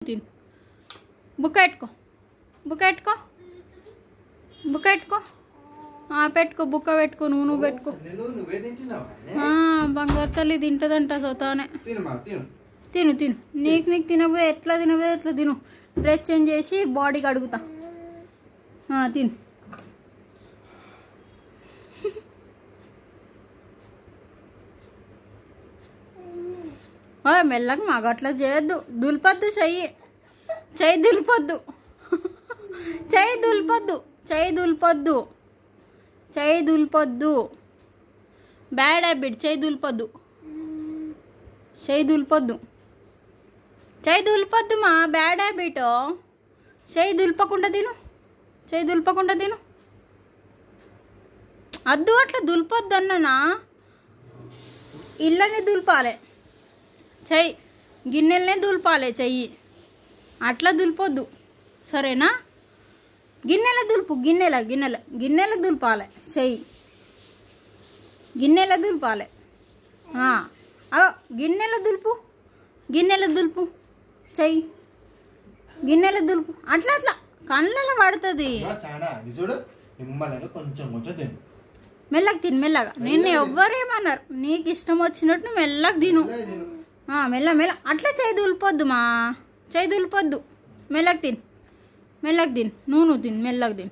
తిను. బుక్క పెట్టుకో, బుక్క పెట్టుకో, బుక్క పెట్టుకో, పెట్టుకో, బుక్క పెట్టుకో, నువ్వు పెట్టుకో. బంగారు తల్లి తింటుందంట సొతానే. తిను తిను, నీకు తినబోయే ఎట్లా తినబోయే ఎట్లా తిను. డ్రెస్ చేంజ్ చేసి బాడీకి అడుగుతా. తిను. మెల్లగా మాకు అట్లా చేయొద్దు, దులిపొద్దు చెయ్యి, చెయ్యి దులిపొద్దు, చెయ్యి దులిపొద్దు, చెయ్యి దులిపొద్దు, చెయ్యి దులిపొద్దు. బ్యాడ్ హ్యాబిట్, చెయ్యి దులిపొద్దు, చెయ్యి దులిపొద్దు, చెయ్యి దులిపొద్దు మా బ్యాడ్ హ్యాబిట్. చెయ్యి దులిపకుండా తిను, చెయ్యి దులిపకుండా తిను. అద్దు అట్లా దులిపొద్దు అన్ననా, ఇళ్ళని దులిపాలి, చెయ్యి గిన్నెలనే దులిపాలి, చెయ్యి అట్లా దులిపొద్దు సరేనా. గిన్నెల దులుపు, గిన్నెల దులిపాలి, చెయ్యి గిన్నెల దులిపాలి. గిన్నెల దులుపు, చెయ్యి గిన్నెల దులుపు. అట్లా అట్లా కళ్ళలో పడుతుంది. మెల్లగా తిను, మెల్లగా. నిన్ను ఎవ్వరేమన్నారు, నీకు ఇష్టం వచ్చినట్టు మెల్లగా తిను. మెల్ల అట్లా చెయ్యి దులిపొద్దు మా, చెయ్యి దులిపొద్దు. మెల్లగా తిను, మెల్లగా తిను, నువ్వు తిను, మెల్లగా తిను.